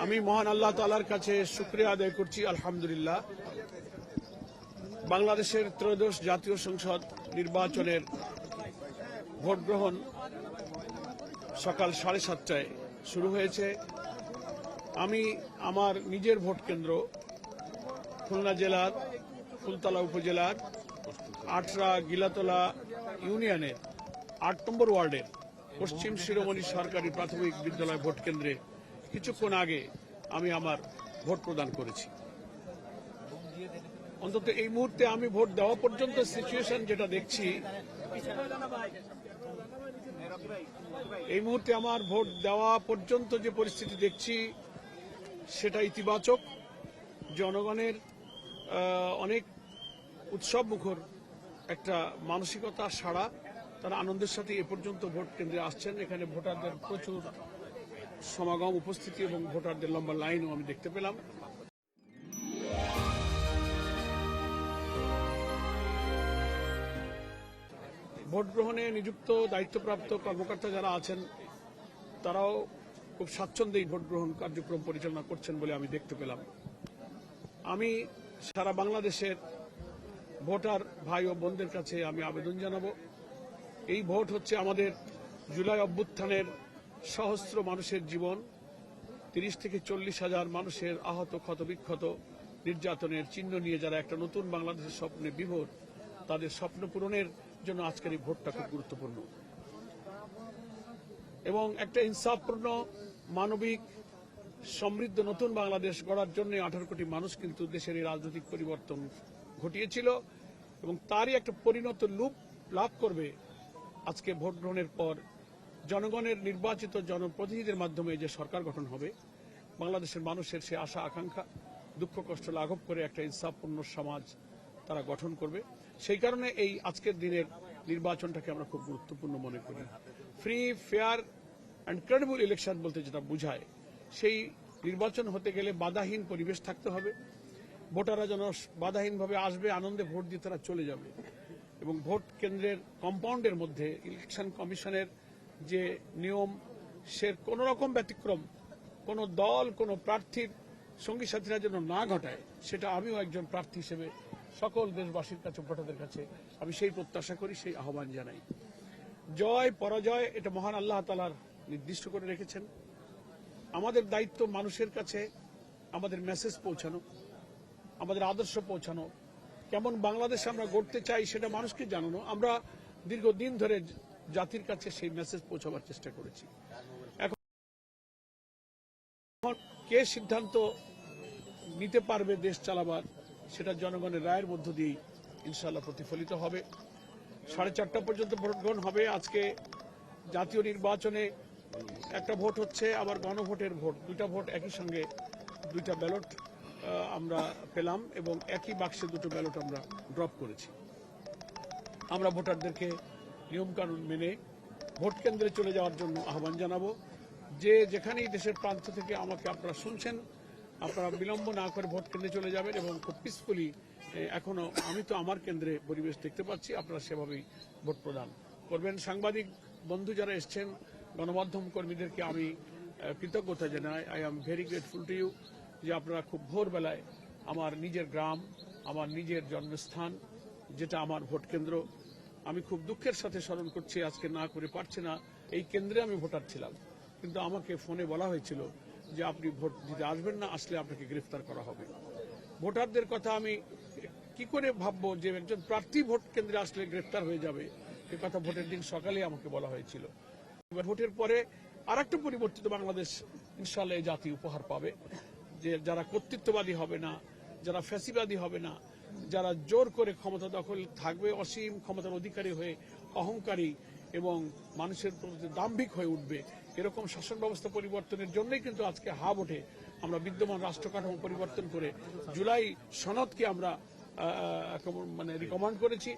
আমি মহান আল্লাহ তাআলার কাছে শুকরিয়া আদায় করছি আলহামদুলিল্লাহ। বাংলাদেশের ত্রয়োদশ জাতীয় সংসদ নির্বাচনের ভোট গ্রহণ সকাল 7:30টায় শুরু হয়েছে। আমি আমার নিজের ভোট কেন্দ্র খুলনা জেলার ফুলতলা উপজেলার আটরা গিলাতলা ইউনিয়নের 8 নম্বর ওয়ার্ডের পশ্চিম শিরোমণি সরকারি প্রাথমিক বিদ্যালয় ভোট কেন্দ্রে কিছুক্ষণ আগে আমি আমার ভোট প্রদান করেছি। অন্তত এই মুহূর্তে আমি ভোট দেওয়া পর্যন্ত সিচুয়েশন যেটা দেখছি, এই মুহূর্তে আমার ভোট দেওয়া পর্যন্ত যে পরিস্থিতি দেখছি সেটা ইতিবাচক। জনগণের অনেক উৎসব মুখর একটা মানসিকতা সাড়া, তারা আনন্দের সাথে এ পর্যন্ত ভোট কেন্দ্রে আসছেন। এখানে ভোটারদের প্রচুর সমাগম, উপস্থিতি এবং ভোটারদের লম্বা লাইনও আমি দেখতে পেলাম। ভোট গ্রহণে নিযুক্ত দায়িত্বপ্রাপ্ত কর্মকর্তা যারা আছেন তারাও খুব স্বাচ্ছন্দ্যেই ভোট গ্রহণ কার্যক্রম পরিচালনা করছেন বলে আমি দেখতে পেলাম। আমি সারা বাংলাদেশের ভোটার ভাই ও বোনদের কাছে আমি আবেদন জানাবো, এই ভোট হচ্ছে আমাদের জুলাই অভ্যুত্থানের সহস্র মানুষের জীবন, 30 থেকে 40 হাজার মানুষের আহত, ক্ষতবিক্ষত, নির্যাতনের চিহ্ন নিয়ে যারা একটা নতুন বাংলাদেশের স্বপ্নে বিভোর, তাদের স্বপ্ন পূরণের জন্য আজকের এই ভোটটা খুব গুরুত্বপূর্ণ। এবং একটা ইনসাফপূর্ণ, মানবিক, সমৃদ্ধ নতুন বাংলাদেশ গড়ার জন্য 18 কোটি মানুষ কিন্তু দেশের এই রাজনৈতিক পরিবর্তন ঘটিয়েছিল এবং তারই একটা পরিণত রূপ লাভ করবে আজকে ভোট গ্রহণের পর জনগণের নির্বাচিত জনপ্রতিনিধিদের মাধ্যমে যে সরকার গঠন হবে। বাংলাদেশের মানুষের সে আশা আকাঙ্ক্ষা, দুঃখ কষ্ট লাঘব করে একটা ইনসাফপূর্ণ সমাজ তারা গঠন করবে। সেই কারণে এই আজকের দিনের নির্বাচনটাকে আমরা খুব গুরুত্বপূর্ণ মনে করি। Free, fair and credible election বলতে যেটা বোঝায়, সেই নির্বাচন হতে গেলে বাধাহীন পরিবেশ থাকতে হবে। ভোটাররা যেন বাধাহীনভাবে আসবে, আনন্দে ভোট দিয়ে তারা চলে যাবে এবং ভোট কেন্দ্রের কম্পাউন্ডের মধ্যে ইলেকশন কমিশনের যে নিয়ম, সে কোন রকম ব্যতিক্রম কোন দল, কোন প্রার্থীর সঙ্গী সাথীরা যেন না ঘটায়, সেটা আমিও একজন প্রার্থী হিসেবে সকল দেশবাসীর কাছে, ভোটারদের কাছে আমি সেই প্রত্যাশা করি, সেই আহ্বান জানাই। জয় পরাজয় এটা মহান আল্লাহ তাআলা নির্দিষ্ট করে রেখেছেন। আমাদের দায়িত্ব মানুষের কাছে আমাদের মেসেজ পৌঁছানো, আমাদের আদর্শ পৌঁছানো, কেমন বাংলাদেশ আমরা গড়তে চাই সেটা মানুষকে জানানো। আমরা দীর্ঘদিন ধরে জাতির কাছে সেই মেসেজ পৌঁছাবার চেষ্টা করেছি। এখন কে সিদ্ধান্ত নিতে পারবে দেশ চালাবার, সেটা জনগণের রায়ের মধ্য দিয়েই ইনশাআল্লাহ প্রতিফলিত হবে। 4:30 পর্যন্ত ভোট গ্রহণ হবে। আজকে জাতীয় নির্বাচনে একটা ভোট হচ্ছে, আবার গণভোটের ভোট, দুইটা ভোট একই সঙ্গে, দুইটা ব্যালট আমরা পেলাম এবং একই বাক্সে দুটো ব্যালট আমরা ড্রপ করেছি। আমরা ভোটারদেরকে নিয়মকানুন মেনে ভোট কেন্দ্রে চলে যাওয়ার জন্য আহ্বান জানাবো। যে যেখানেই দেশের প্রান্ত থেকে আমাকে আপনারা শুনছেন, আপনারা বিলম্ব না করে ভোট কেন্দ্রে চলে যাবেন এবং খুব পিসফুলি, এখনো আমি তো আমার কেন্দ্রে পরিবেশ দেখতে পাচ্ছি, আপনারা সেভাবেই ভোট প্রদান করবেন। সাংবাদিক বন্ধু যারা এসছেন, গণমাধ্যম কর্মীদেরকে আমি কৃতজ্ঞতা জানাই। I am very grateful to you যে আপনারা খুব ভোরবেলায় আমার নিজের গ্রাম, আমার নিজের জন্মস্থান, যেটা আমার ভোট কেন্দ্র, আমি খুব দুঃখের সাথে স্মরণ করছি, আজকে না করে পারছি না। এই কেন্দ্রে আমি ভোটার ছিলাম, কিন্তু আমাকে ফোনে বলা হয়েছিল যে আপনি ভোট দিতে আসবেন না, আসলে আপনাকে গ্রেফতার করা হবে। ভোটারদের কথা আমি কি করে ভাববো যে একজন প্রার্থী ভোট কেন্দ্রে আসলে গ্রেফতার হয়ে যাবে, এ কথা ভোটের দিন সকালে আমাকে বলা হয়েছিল। ভোটের পরে আর একটা পরিবর্তিত বাংলাদেশ ইনশাআল্লাহ এই জাতি উপহার পাবে, যে যারা কর্তৃত্ববাদী হবে না, যারা ফ্যাসিবাদী হবে না, যারা জোর করে ক্ষমতা দখল থাকবে, অসীম ক্ষমতার অধিকারী হয়ে অহংকারী এবং মানুষের প্রতি দাম্ভিক হয়ে উঠবে, এরকম শাসন ব্যবস্থা পরিবর্তনের জন্যই কিন্তু আজকে হা ভোটে আমরা বিদ্যমান রাষ্ট্র কাঠামো পরিবর্তন করে জুলাই সনদকে আমরা রিকমেন্ড করেছি।